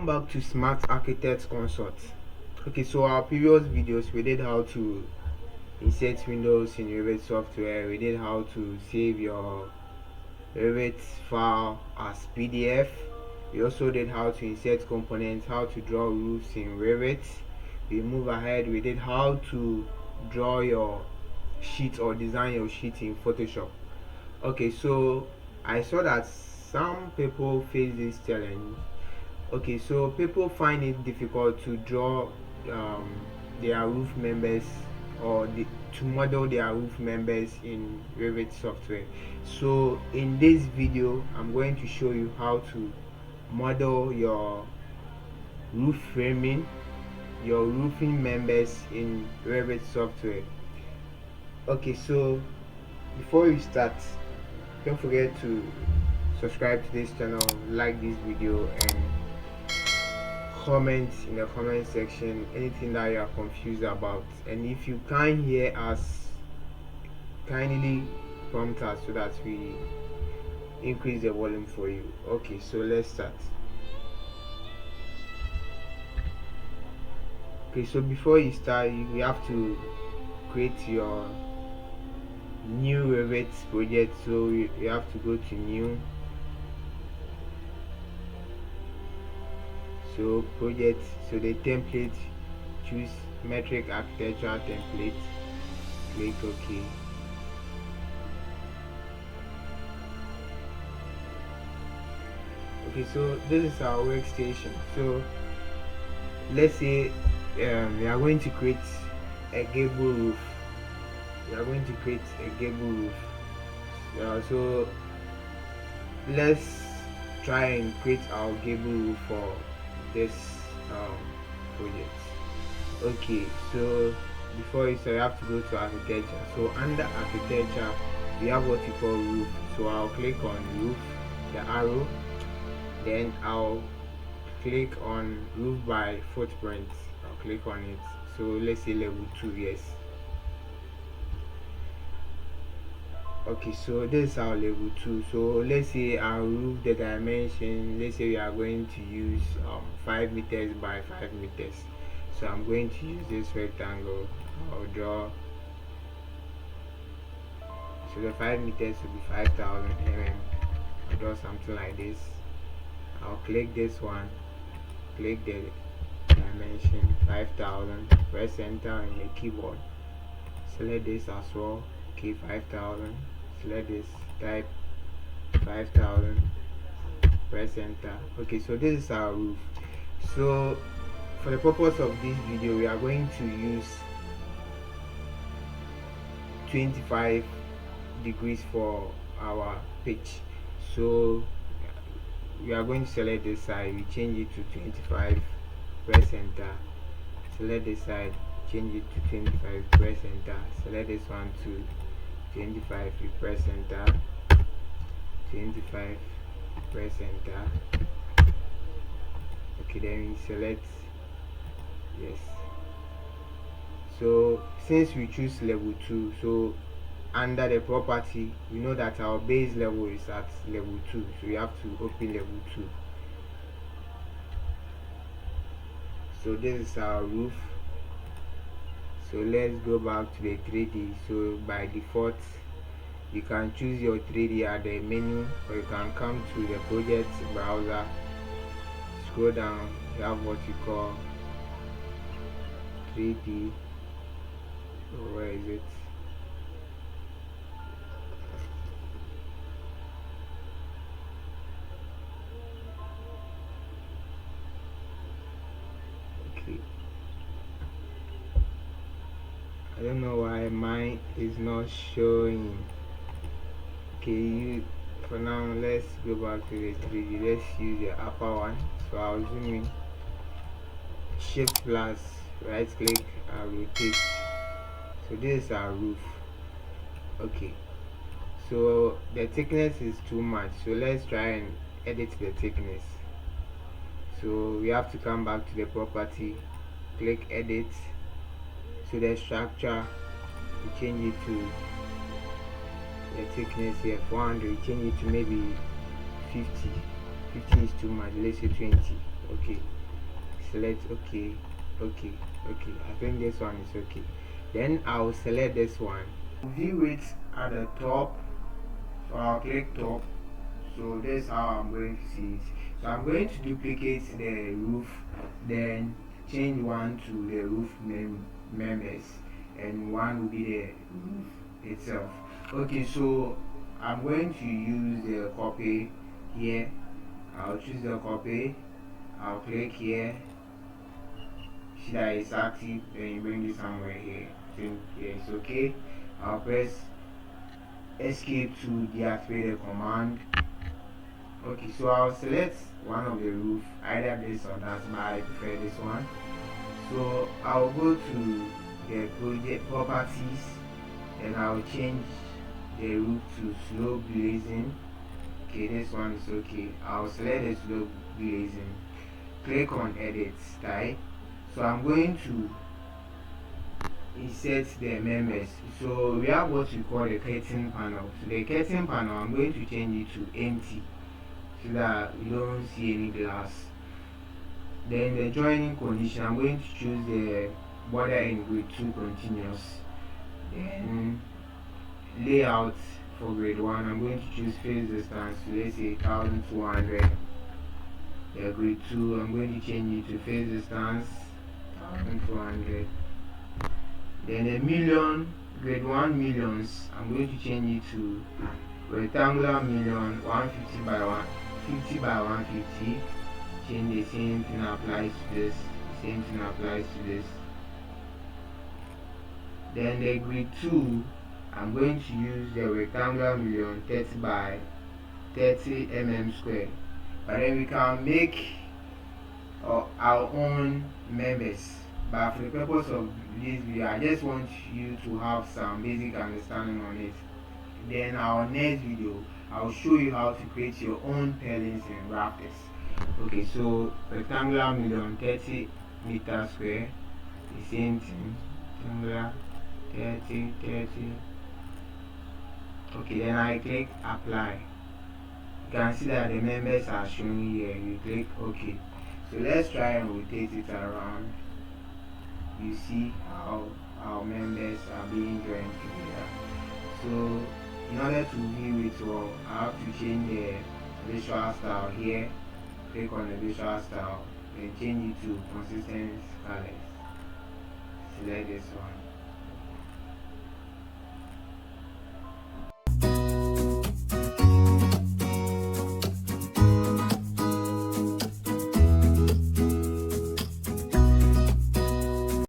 Welcome back to Smart Architects Consult. Okay, so our previous videos we did how to insert windows in Revit software. We did how to save your Revit file as PDF. We also did how to insert components, how to draw roofs in Revit. We move ahead, we did how to draw your sheet or design your sheet in Photoshop. Okay, so I saw that some people face this challenge. Okay, so people find it difficult to draw their roof members or to model their roof members in Revit software. So in this video I'm going to show you how to model your roof framing, your roofing members in Revit software. Okay, so before we start, don't forget to subscribe to this channel, like this video, and comment in the comment section anything that you are confused about. And if you can't hear us, kindly prompt us so that we increase the volume for you. Okay, so let's start. Okay, so before you start, you have to create your new Revit project. So you have to go to new, so project, so the template, choose metric architecture template, click OK. Okay, so this is our workstation. So let's say we are going to create a gable roof. So let's try and create our gable roof for this project. Okay, so before you start, you have to go to architecture. So under architecture we have what you call roof. So I'll click on roof, the arrow, then I'll click on roof by footprint. I'll click on it. So let's say level 2. Yes. Okay, so this is our level 2. So let's say our roof, the dimension, let's say we are going to use 5 meters by 5 meters. So I'm going to use this rectangle. I'll draw, so the 5 meters will be 5,000 mm. I'll draw something like this. I'll click this one, click the dimension 5,000, press enter on the keyboard, select this as well. Okay, 5,000, select this, type 5,000, press enter. Okay, so this is our roof. So for the purpose of this video we are going to use 25 degrees for our pitch. So we are going to select this side, we change it to 25, press enter. Select this side, change it to 25, press enter. Select this one to 25, you press enter. 25, press enter. Okay, then we select yes. So since we choose level 2, so under the property we know that our base level is at level 2, so we have to open level 2. So this is our roof. So let's go back to the 3D. So by default you can choose your 3D at the menu, or you can come to the project browser, scroll down, you have what you call 3D. Oh, where is it? Okay, I don't know why mine is not showing. Okay, for now let's go back to the 3D. Let's use the upper one. So I'll zoom in, shift plus right click and rotate. So this is our roof. Okay, so the thickness is too much, so let's try and edit the thickness. So we have to come back to the property, click edit. So the structure, we change it to the thickness here 400, change it to maybe 50. 50 is too much, let's say 20. Okay, select okay, okay, okay. I think this one is okay. Then I'll select this one, view it at the top, so I'll click top. So this is how I'm going to see it. So I'm going to duplicate the roof, then change one to the roof members, and one will be the roof itself. Okay, so I'm going to use the copy here. I'll choose the copy, I'll click here, see that it's active, then you bring it somewhere here. I think it's okay. I'll press escape to deactivate the command. Okay, so I'll select one of the roof, either this or that, but I prefer this one. So I'll go to the project properties, and I'll change the roof to slope glazing. Okay, this one is okay. I'll select the slope glazing, click on edit style. So I'm going to insert the members. So we have what we call the curtain panel. So the curtain panel, I'm going to change it to empty, so that you don't see any glass. Then the joining condition, I'm going to choose the border in grade 2 continuous. Then layout for grade 1, I'm going to choose face distance to, let's say, 1200. The grade 2, I'm going to change it to face distance 1200. Then the million, grade 1 millions, I'm going to change it to rectangular million 150 by 150 by 150. Change the same thing applies to this, the same thing applies to this. Then the grid 2, I'm going to use the rectangular million 30 by 30 square. But then we can make our own members. But for the purpose of this video, I just want you to have some basic understanding on it. Then our next video, I'll show you how to create your own purlins and rafters. Okay, so rectangular million 30 meter square, the same thing, rectangular 30 30. Okay, then I click apply. You can see that the members are showing here. You click OK. So let's try and rotate it around. You see how our members are being joined together. So in order to view it well, I have to change the visual style here. Click on the visual style, then change it to consistent colors. Select this one.